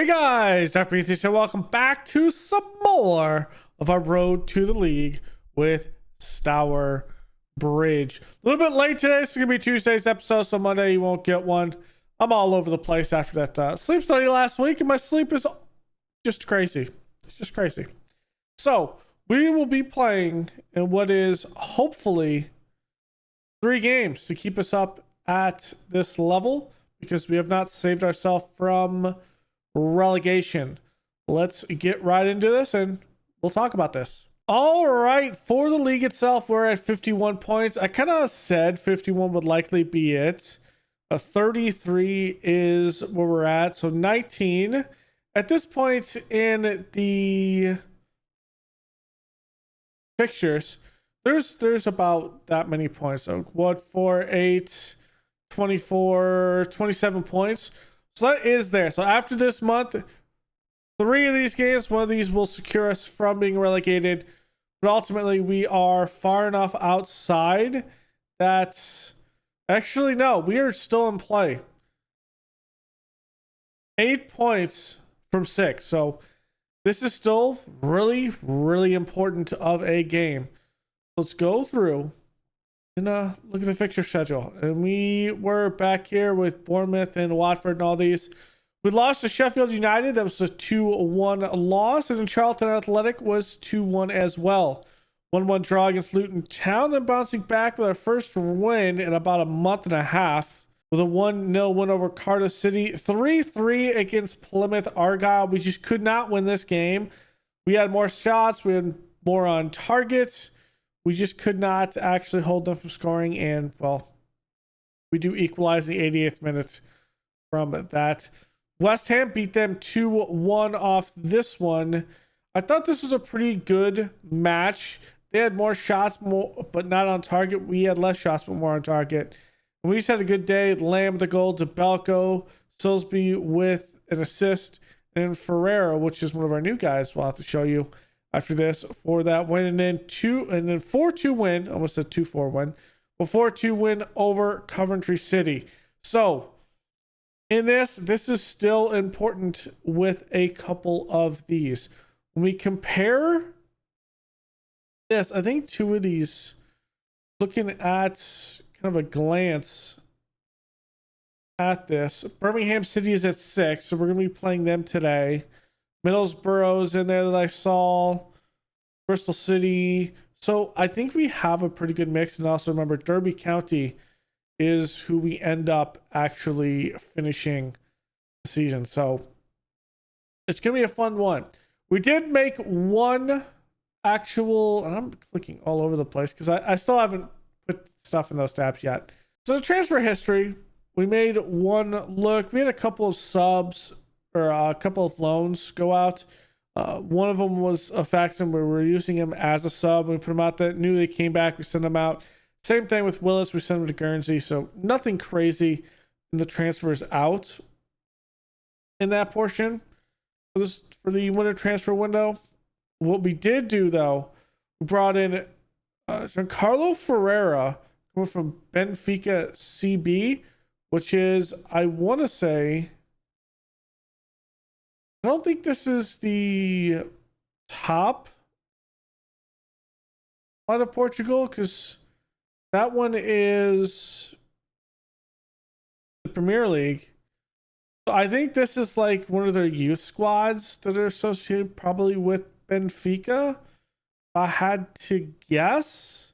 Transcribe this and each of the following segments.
Hey guys, Dr. Ethan here. Welcome back to some more of our road to the league with Stour Bridge. A little bit late today. It's gonna be Tuesday's episode, so Monday you won't get one. I'm all over the place after that sleep study last week, and my sleep is just crazy. It's just crazy. So we will be playing in what is hopefully 3 games to keep us up at this level, because we have not saved ourselves from relegation. Let's get right into this and we'll talk about this. All right, for the league itself, we're at 51 points. I kind of said 51 would likely be it. 33 is where we're at, so 19 at this point in the fixtures. There's about that many points. So what, 4, 8, 24, 27 points. So that is there. So after this month, 3 of these games, 1 of these will secure us from being relegated. But ultimately, we are far enough outside that... Actually, no, we are still in play. 8 points from 6. So this is still really, really important of a game. Let's go through and look at the fixture schedule. And we were back here with Bournemouth and Watford and all these. We lost to Sheffield United. That was a 2-1 loss. And then Charlton Athletic was 2-1 as well. 1-1 draw against Luton Town. Then bouncing back with our first win in about a month and a half, with a 1-0 win over Cardiff City. 3-3 against Plymouth Argyle. We just could not win this game. We had more shots. We had more on target. We just could not actually hold them from scoring, and, well, we do equalize the 88th minute from that. West Ham beat them 2-1 off this one. I thought this was a pretty good match. They had more shots, but not on target. We had less shots, but more on target. And we just had a good day. Lamb the goal to Belko, Silsby with an assist, and Ferreira, which is one of our new guys, we'll have to show you after this, for that win. And then 4-2 win, almost a 2-4 win, but 4-2 win over Coventry City. So in this is still important with a couple of these. When we compare this, I think 2 of these, looking at kind of a glance at this, Birmingham City is at 6, so we're going to be playing them today. Middlesbrough's in there that I saw. Bristol City. So I think we have a pretty good mix. And also remember, Derby County is who we end up actually finishing the season. So it's going to be a fun one. We did make one actual, and I'm clicking all over the place because I still haven't put stuff in those tabs yet. So the transfer history, we made one look. We had a couple of subs, or a couple of loans go out. One of them was a Faxon where we were using him as a sub. We put him out there, knew they came back, we sent him out. Same thing with Willis, we sent him to Guernsey. So nothing crazy in the transfers out in that portion for the winter transfer window. What we did do, though, we brought in Giancarlo Ferreira coming from Benfica CB, which is, I want to say, I don't think this is the top out of Portugal, because that one is the Premier League. So I think this is like one of their youth squads that are associated probably with Benfica, if I had to guess.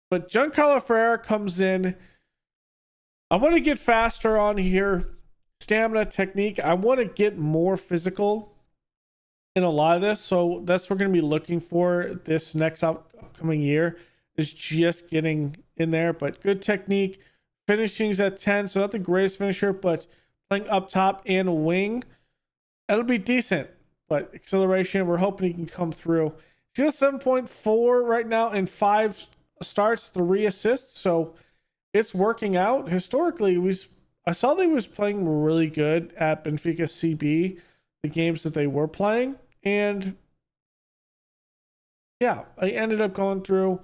But Giancarlo Ferreira comes in. I want to get faster on here. Stamina, technique. I want to get more physical in a lot of this. So that's what we're going to be looking for this next upcoming year, is just getting in there. But good technique. Finishing's at 10. So not the greatest finisher, but playing up top and wing, that'll be decent. But acceleration, we're hoping he can come through. He's got 7.4 right now in 5 starts, 3 assists. So it's working out. Historically, I saw they was playing really good at Benfica CB, the games that they were playing. And yeah, I ended up going through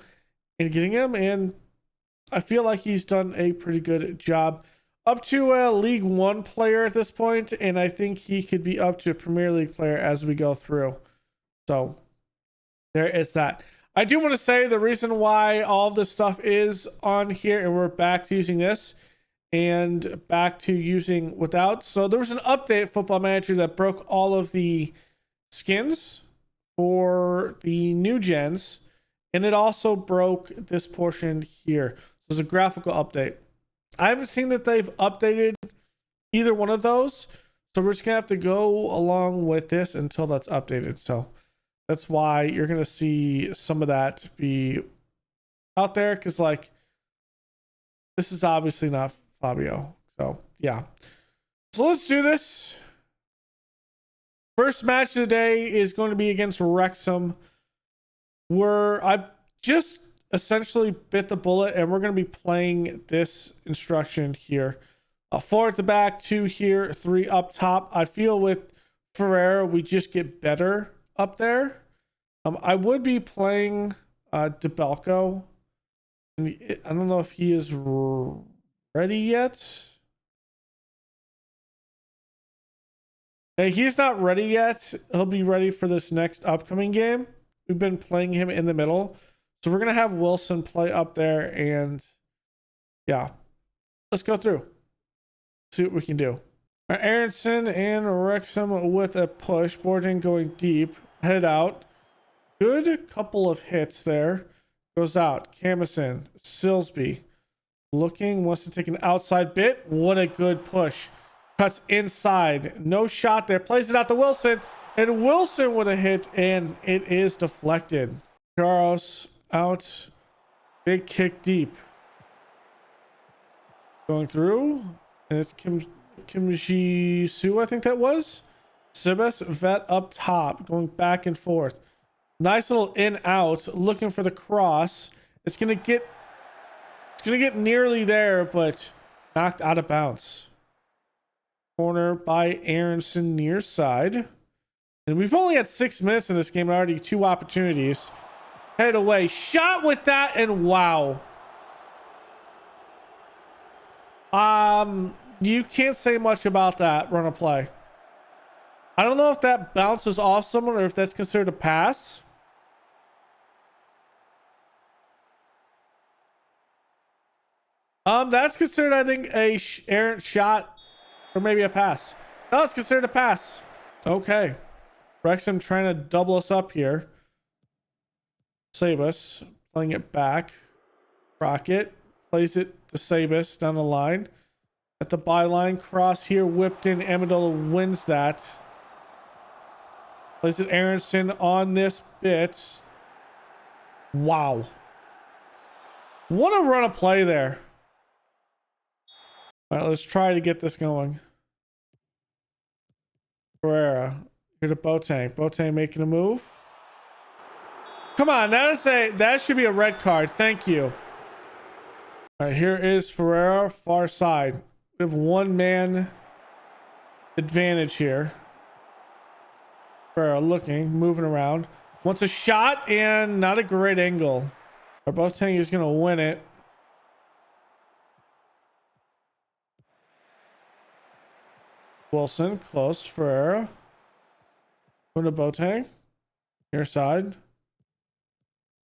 and getting him. And I feel like he's done a pretty good job. up to a League One player at this point, and I think he could be up to a Premier League player as we go through. So there is that. I do want to say the reason why all of this stuff is on here and we're back to using this and back to using without. So there was an update Football Manager that broke all of the skins for the new gens, and it also broke this portion here. So it's a graphical update. I haven't seen that they've updated either one of those, so we're just gonna have to go along with this until that's updated. So that's why you're gonna see some of that be out there, because like this is obviously not Fabio. So yeah, so let's do this. First match of the day is going to be against Wrexham, where I just essentially bit the bullet, and we're going to be playing this instruction here. 4 at the back, 2 here, 3 up top. I feel with Ferreira we just get better up there. I would be playing DeBelco. I don't know if he is ready yet. Okay, he's not ready yet. He'll be ready for this next upcoming game. We've been playing him in the middle. So we're going to have Wilson play up there, and yeah, let's go through. See what we can do. Aronson and Wrexham with a push. Boarding going deep. Head out. Good couple of hits there. Goes out. Camison. Silsby. Looking. Wants to take an outside bit. What a good push. Cuts inside. No shot there. Plays it out to Wilson. And Wilson with a hit. And it is deflected. Carlos out. Big kick deep. Going through. And it's Kim Su, I think that was. Sibas Vet up top. Going back and forth. Nice little in out. Looking for the cross. It's gonna get nearly there, but knocked out of bounds. Corner by Aronson near side. And we've only had 6 minutes in this game, already 2 opportunities. Head away. Shot with that, and wow. You can't say much about that run of play. I don't know if that bounces off someone or if that's considered a pass. That's considered, I think, a errant shot or maybe a pass. No, it's considered a pass. Okay. Wrexham trying to double us up here. Sabus playing it back. Rocket plays it to Sabus down the line. At the byline, cross here, whipped in. Amendola wins that. Plays it Aronson on this bit. Wow. What a run of play there. All right, let's try to get this going. Pereira. Here to Boateng. Boateng making a move. Come on, that should be a red card. Thank you. All right, here is Ferreira, far side. We have 1-man advantage here. Ferreira looking, moving around. Wants a shot, and not a great angle. Our Boateng is going to win it. Wilson, close. Ferreira. Going to Boateng. Near side.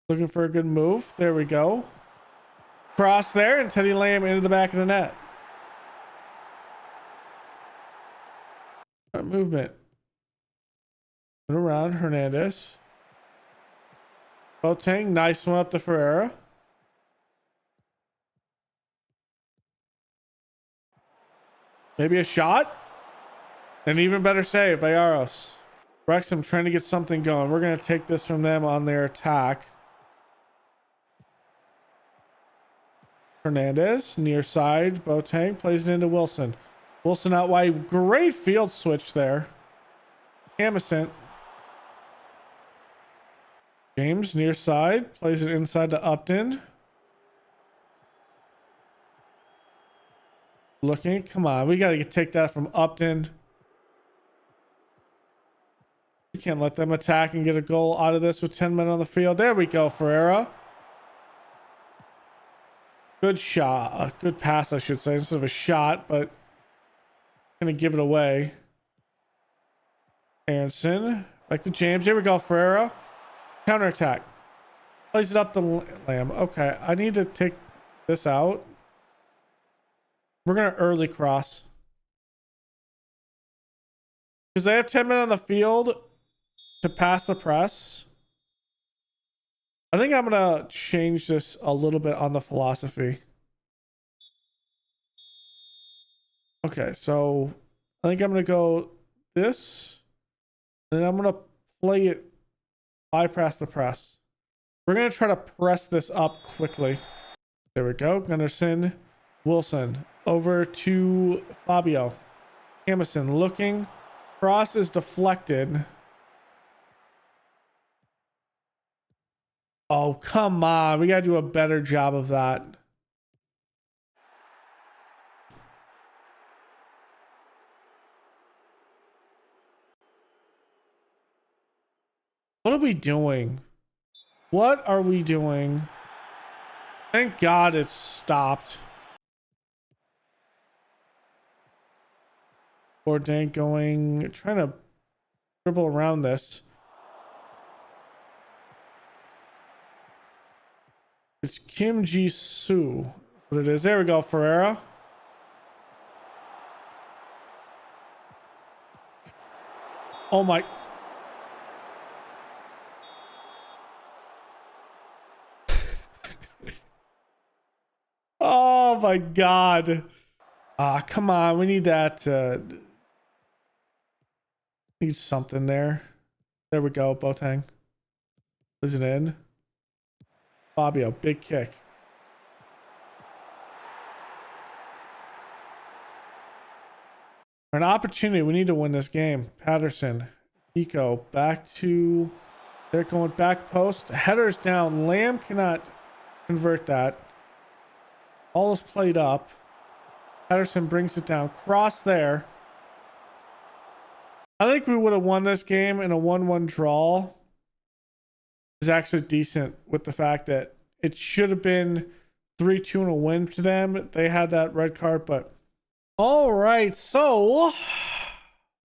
Looking for a good move. There we go. Cross there, and Teddy Lamb into the back of the net. Movement. Put around Hernandez. Boateng, nice one up to Ferreira. Maybe a shot. An even better save by Aros. Wrexham trying to get something going. We're going to take this from them on their attack. Hernandez, near side. Boateng plays it into Wilson. Wilson out wide. Great field switch there. Camison. James, near side. Plays it inside to Upton. Looking. Come on. We got to take that from Upton. We can't let them attack and get a goal out of this with 10 men on the field. There we go, Ferreira. Good shot. A good pass, I should say, instead of a shot, but gonna give it away. Anderson. Back to James. Here we go. Ferreira. Counterattack. Plays it up the Lamb. Okay. I need to take this out. We're gonna early cross. Because they have 10 men on the field to pass the press. I think I'm going to change this a little bit on the philosophy. Okay, so I think I'm going to go this. And I'm going to play it bypass the press. We're going to try to press this up quickly. There we go. Gunnarsson. Wilson. Over to Fabio. Emerson looking. Cross is deflected. Oh, come on. We got to do a better job of that. What are we doing? What are we doing? Thank God it stopped. Bourdain going, trying to dribble around this. It's Kim Ji-soo. What it is. There we go, Ferreira. Oh my. Oh my God. Ah, come on. We need that. Need something there. There we go. Boateng. Is it in? Fabio, big kick. An opportunity. We need to win this game. Patterson. Pico. Back to... They're going back post. Headers down. Lamb cannot convert that. All is played up. Patterson brings it down. Cross there. I think we would have won this game in a 1-1 draw. Is actually decent with the fact that it should have been 3-2 and a win to them. They had that red card, but all right. So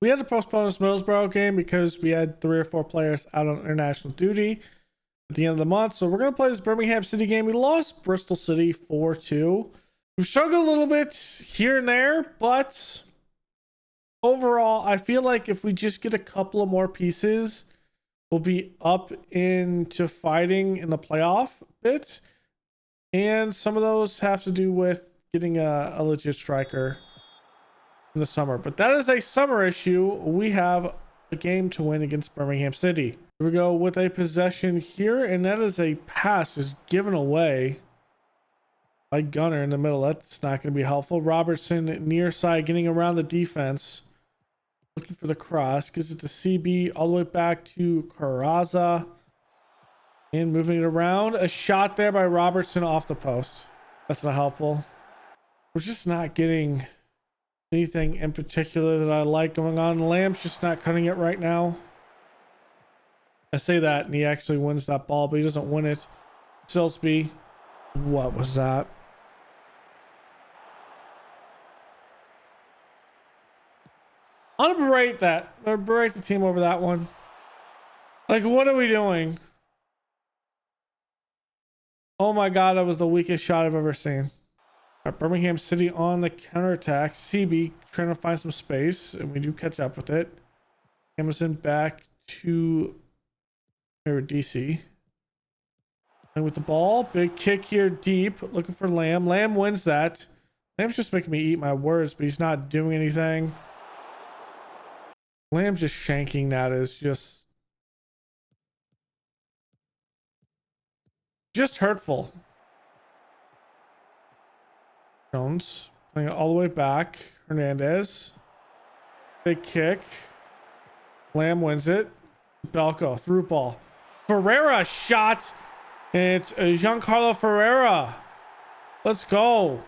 we had to postpone this Middlesbrough game because we had 3 or 4 players out on international duty at the end of the month. So we're going to play this Birmingham City game. We lost Bristol City 4-2. We've struggled a little bit here and there, but overall, I feel like if we just get a couple of more pieces, we'll be up into fighting in the playoff bit. And some of those have to do with getting a legit striker in the summer. But that is a summer issue. We have a game to win against Birmingham City. Here we go with a possession here. And that is a pass just given away by Gunner in the middle. That's not going to be helpful. Robertson near side getting around the defense. Looking for the cross. Gives it to CB all the way back to Carrazza. And moving it around. A shot there by Robertson off the post. That's not helpful. We're just not getting anything in particular that I like going on. Lamb's just not cutting it right now. I say that and he actually wins that ball, but he doesn't win it. Silsby. What was that? I'm gonna berate that. I'm gonna berate the team over that one. Like, what are we doing? Oh my God, that was the weakest shot I've ever seen. Birmingham City on the counterattack. CB trying to find some space, and we do catch up with it. Emerson back to DC. And with the ball, big kick here deep, looking for Lamb. Lamb wins that. Lamb's just making me eat my words, but he's not doing anything. Lamb just shanking that is just hurtful. Jones playing it all the way back. Hernandez. Big kick. Lamb wins it. Belko through ball. Ferreira shot. It's Giancarlo Ferreira. Let's go.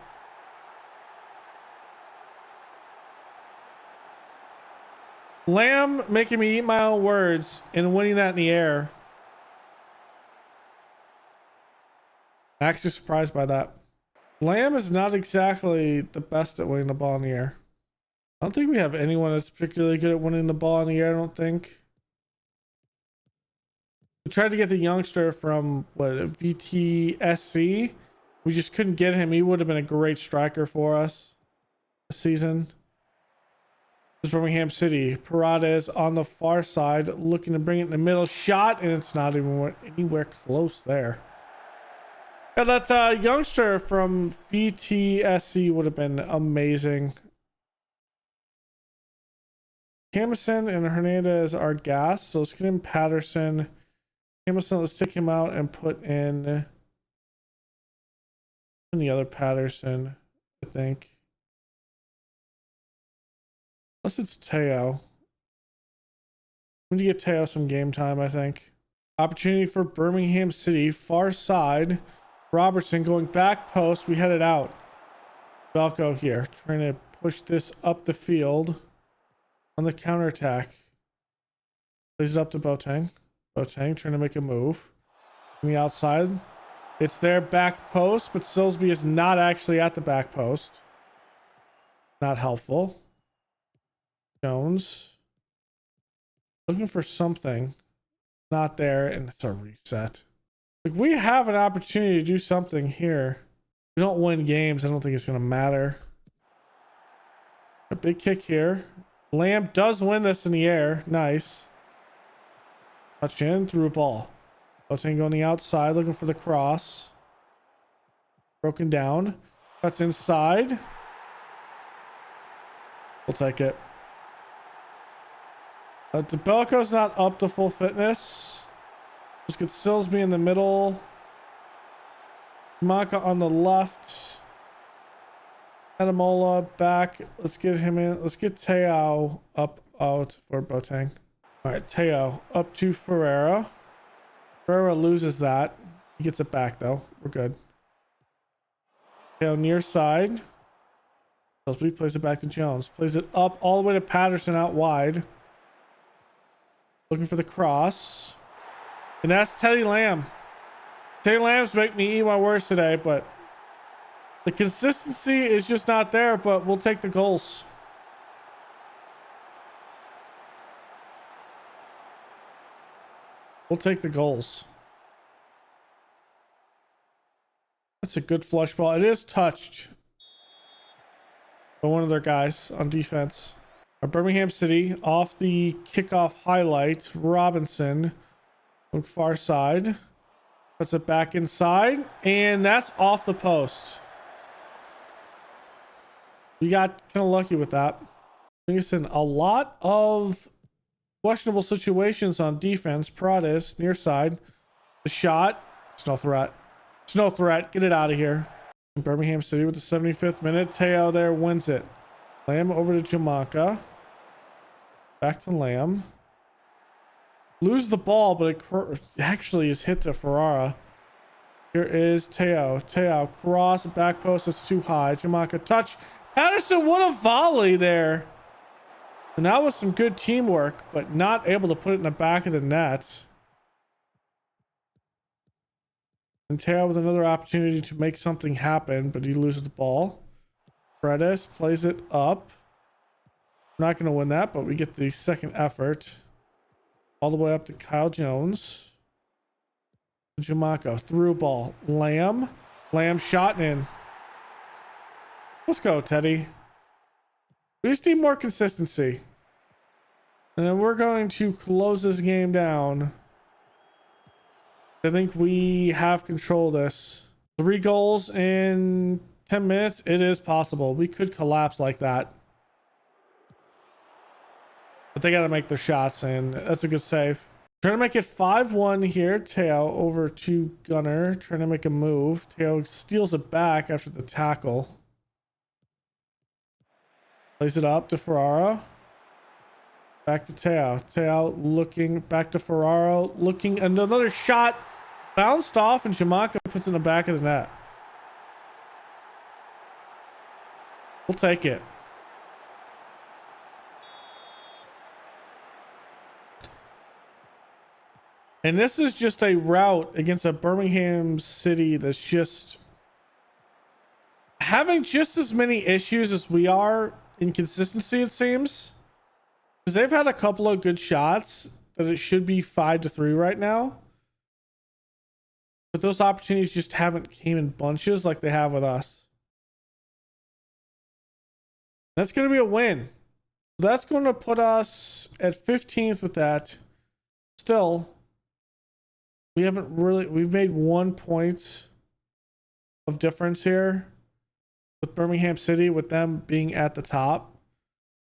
Lamb making me eat my own words and winning that in the air. Actually surprised by that. Lamb is not exactly the best at winning the ball in the air. I don't think we have anyone that's particularly good at winning the ball in the air, I don't think. We tried to get the youngster from what, VTSC. We just couldn't get him. He would have been a great striker for us this season. This is Birmingham City. Paredes on the far side, looking to bring it in the middle. Shot, and it's not even anywhere close there. Yeah, that youngster from VTSC would have been amazing. Camison and Hernandez are gas, so let's get in Patterson. Camison, let's take him out and put in the other Patterson, I think. Unless it's Teo. We need to get Teo some game time, I think. Opportunity for Birmingham City. Far side. Robertson going back post. We headed out. Belko here. Trying to push this up the field on the counterattack. Plays it up to Boateng. Boateng trying to make a move. On the outside. It's their back post, but Silsby is not actually at the back post. Not helpful. Jones. Looking for something. Not there, and it's a reset. Like, we have an opportunity to do something here. We don't win games. I don't think it's going to matter. A big kick here. Lamb does win this in the air. Nice. Touch in, through a ball. Boateng on the outside, looking for the cross. Broken down. Cuts inside. We'll take it. Debelko's not up to full fitness. Let's get Silsby in the middle. Maka on the left. Adamola back. Let's get him in. Let's get Teo up out for Boateng. All right, Teo up to Ferreira. Ferreira loses that. He gets it back though. We're good. Teo near side. Silsby plays it back to Jones. Plays it up all the way to Patterson out wide. Looking for the cross. And that's Teddy Lamb. Teddy Lamb's make me eat my words today, but the consistency is just not there, but we'll take the goals. We'll take the goals. That's a good flush ball. It is touched by one of their guys on defense. Birmingham City off the kickoff highlights. Robinson on far side. Puts it back inside. And that's off the post. We got kind of lucky with that. I think it's in a lot of questionable situations on defense. Paredes near side. The shot. It's no threat. It's no threat. Get it out of here. Birmingham City with the 75th minute. Teo there wins it. Lamb over to Jamaica. Back to Lamb. Lose the ball, but it actually is hit to Ferrara. Here is Teo. Teo cross, back post. It's too high. Jamaica touch. Patterson, what a volley there. And that was some good teamwork, but not able to put it in the back of the net. And Teo with another opportunity to make something happen, but he loses the ball. Paredes plays it up. We're not going to win that, but we get the second effort. All the way up to Kyle Jones. Jamaica through ball. Lamb. Lamb shot in. Let's go, Teddy. We just need more consistency. And then we're going to close this game down. I think we have control of this. 3 goals in 10 minutes. It is possible. We could collapse like that. But they got to make their shots, and that's a good save. Trying to make it 5-1 here. Teo over to Gunner. Trying to make a move. Teo steals it back after the tackle. Plays it up to Ferrara. Back to Teo. Teo looking back to Ferrara. Looking, another shot. Bounced off, and Jamaica puts it in the back of the net. We'll take it. And this is just a rout against a Birmingham City that's just having just as many issues as we are in consistency, it seems. Because they've had a couple of good shots that it should be 5-3 right now. But those opportunities just haven't came in bunches like they have with us. That's going to be a win. That's going to put us at 15th with that. Still, we've made 1 point of difference here with Birmingham City, with them being at the top.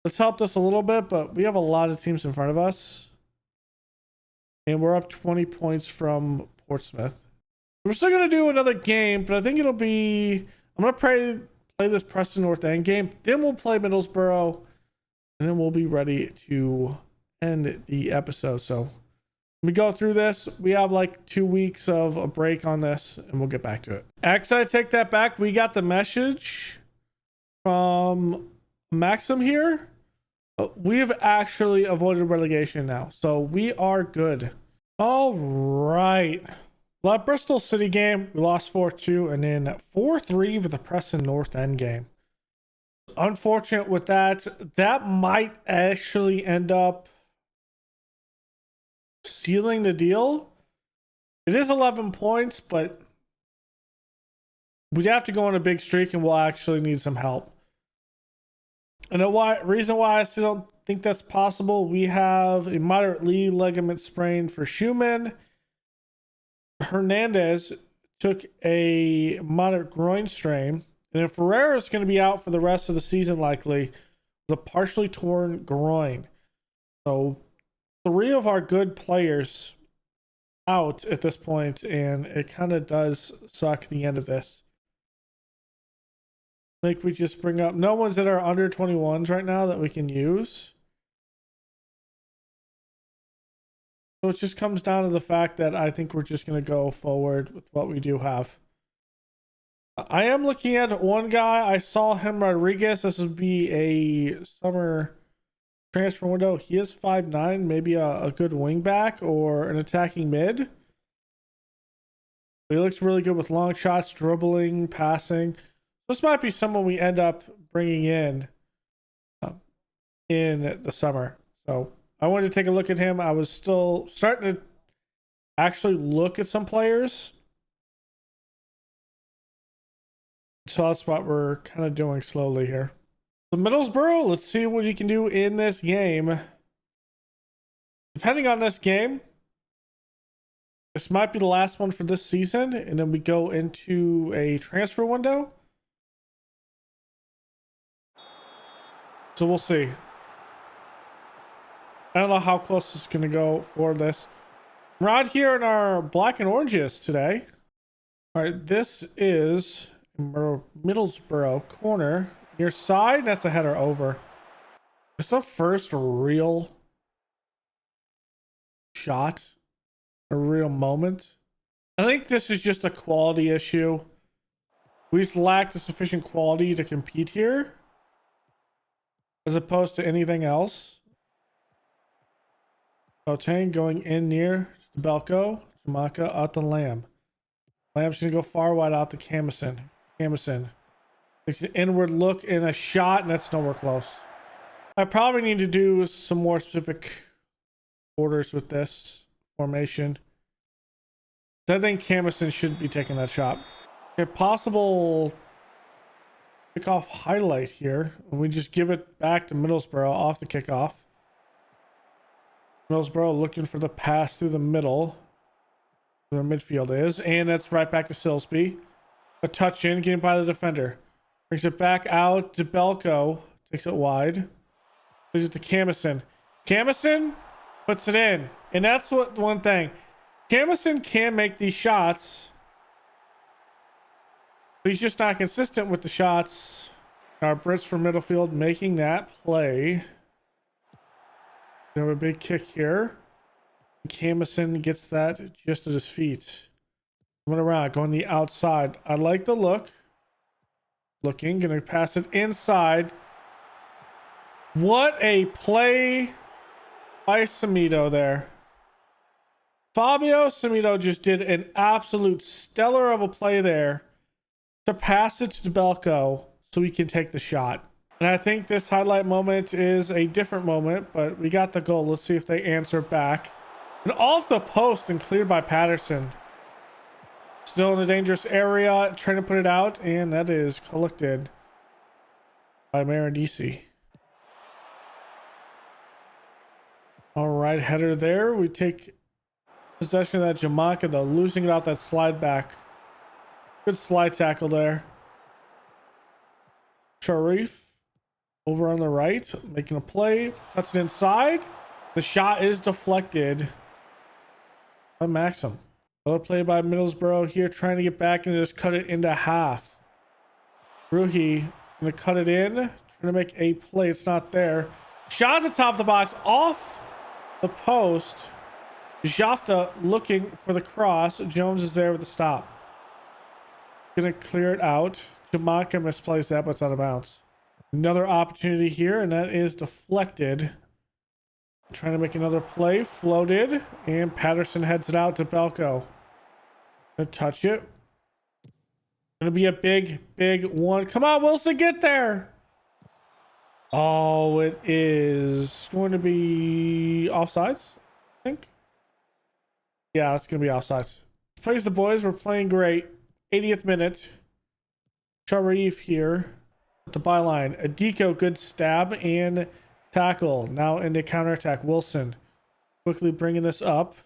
That's helped us a little bit, but we have a lot of teams in front of us. And we're up 20 points from Portsmouth. We're still going to do another game, but I think it'll be... I'm going to play this Preston North End game. Then we'll play Middlesbrough. And then we'll be ready to end the episode. So when we go through this, we have like 2 weeks of a break on this, and we'll get back to it. Actually, I take that back. We got the message from Maxim here. We have actually avoided relegation now, so we are good. All right. That Bristol City game, we lost 4-2, and then 4-3 with the Preston North End game. Unfortunate with that. That might actually end up sealing the deal. It is 11 points, but we'd have to go on a big streak, and we'll actually need some help. And the reason why I still don't think that's possible, we have a moderate knee ligament sprain for Schumann. Hernandez took a moderate groin strain. And then Ferreira is going to be out for the rest of the season, likely, with a partially torn groin. So 3 of our good players out at this point, and it kind of does suck the end of this. I think we just bring up no ones that are under 21s right now that we can use. So it just comes down to the fact that I think we're just going to go forward with what we do have. I am looking at one guy. I saw him, Rodriguez. This would be a summer transfer window. He is 5'9", maybe a good wing back or an attacking mid. He looks really good with long shots, dribbling, passing. This might be someone we end up bringing in the summer. So I wanted to take a look at him. I was still starting to actually look at some players. So that's what we're kind of doing slowly here. So Middlesbrough, let's see what he can do in this game. Depending on this game, this might be the last one for this season, and then we go into a transfer window. So we'll see. I don't know how close this is going to go for this. We're out here in our black and oranges today. All right, this is Middlesbrough corner near side. That's a header over. It's the first real shot, a real moment. I think this is just a quality issue. We just lack the sufficient quality to compete here, as opposed to anything else. Boateng going in near to Belko. Jamaica out to Lamb. Lamb's gonna go far wide out to Camison. Camison takes an inward look and a shot, and that's nowhere close. I probably need to do some more specific orders with this formation. I think Camison should be taking that shot. Okay, possible kickoff highlight here. And we just give it back to Middlesbrough off the kickoff. Middlesbrough looking for the pass through the middle. Where midfield is. And that's right back to Silsby. A touch in, getting by the defender. Brings it back out to Belko. Takes it wide. Brings it to Camison. Camison puts it in. And that's what one thing. Camison can make these shots. But he's just not consistent with the shots. Our Brits from midfield making that play. We have a big kick here. Camison gets that just at his feet. Coming around, going the outside. I like the look. Looking, gonna pass it inside. What a play by Samito there. Fabio Samito just did an absolute stellar of a play there. to pass it to Belko so we can take the shot. And I think this highlight moment is a different moment, but we got the goal. Let's see if they answer back. And off the post and cleared by Patterson. Still in a dangerous area, trying to put it out, and that is collected by Marinisi. All right, header there. We take possession of that Jamaica, though, losing it out that slide back. Good slide tackle there. Sharif over on the right, making a play, cuts it inside. The shot is deflected by Maxim. Another play by Middlesbrough here, trying to get back and just cut it into half. Ruhi gonna cut it in, trying to make a play. It's not there. Shot at the top of the box, off the post. Jafta looking for the cross. Jones is there with the stop. Gonna clear it out. Jamaica misplays that, but it's out of bounds. Another opportunity here, and that is deflected. Trying to make another play, floated, and Patterson heads it out to Belko. Gonna touch it. Gonna be a big one. Come on, Wilson, get there. Oh, it is going to be offsides, I think. Yeah, it's gonna be offsides. Plays the boys. We're playing great. 80th minute. Sharif here at the byline. Adiko, good stab and tackle. Now into counterattack. Wilson quickly bringing this up.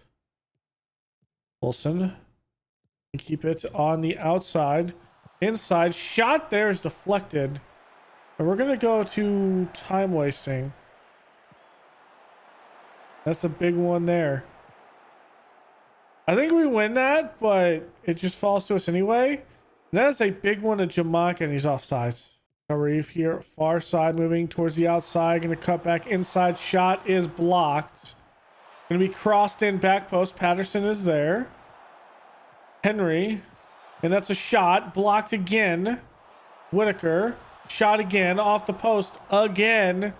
Wilson. Keep it on the outside. Inside. Shot there is deflected. And we're going to go to time wasting. That's a big one there. I think we win that, but it just falls to us anyway. And that is a big one to Jamaica, and he's offsides. Sharif here, far side, moving towards the outside. Going to cut back inside. Shot is blocked. Going to be crossed in back post. Patterson is there. Henry. And that's a shot. Blocked again. Whitaker. Shot again. Off the post again.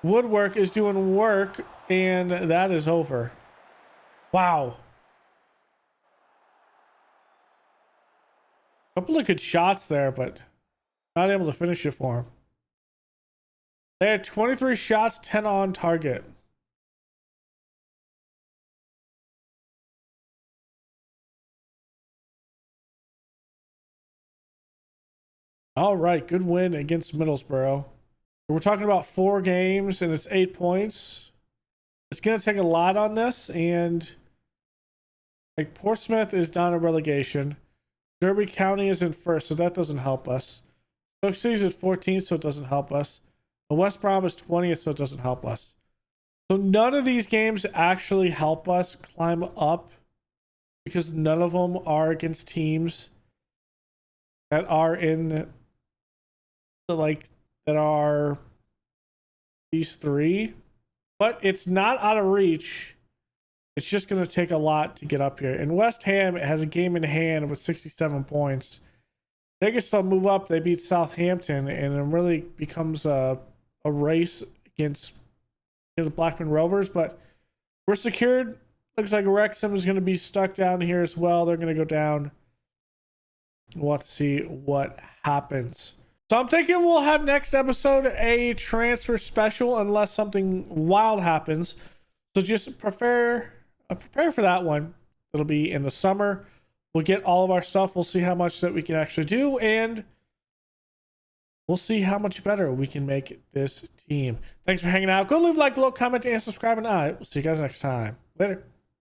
Woodwork is doing work. And that is over. Wow. Couple of good shots there, but not able to finish it for him. They had 23 shots, 10 on target. All right, good win against Middlesbrough. We're talking about 4 games and it's 8 points. It's going to take a lot on this, and like Portsmouth is down in relegation. Derby County is in first, so that doesn't help us. Stoke City's at 14th, so it doesn't help us. And West Brom is 20th, so it doesn't help us. So none of these games actually help us climb up, because none of them are against teams that are in the that are these 3. But it's not out of reach. It's just going to take a lot to get up here. And West Ham has a game in hand with 67 points. They can still move up. They beat Southampton, and it really becomes a race against the Blackburn Rovers. But we're secured. Looks like Wrexham is going to be stuck down here as well. They're going to go down. We'll have to see what happens. So I'm thinking we'll have next episode a transfer special unless something wild happens. So just prepare for that one. It'll be in the summer. We'll get all of our stuff. We'll see how much that we can actually do, and we'll see how much better we can make this team. Thanks for hanging out. Go leave a like below, comment, and subscribe, and I will see you guys next time. Later.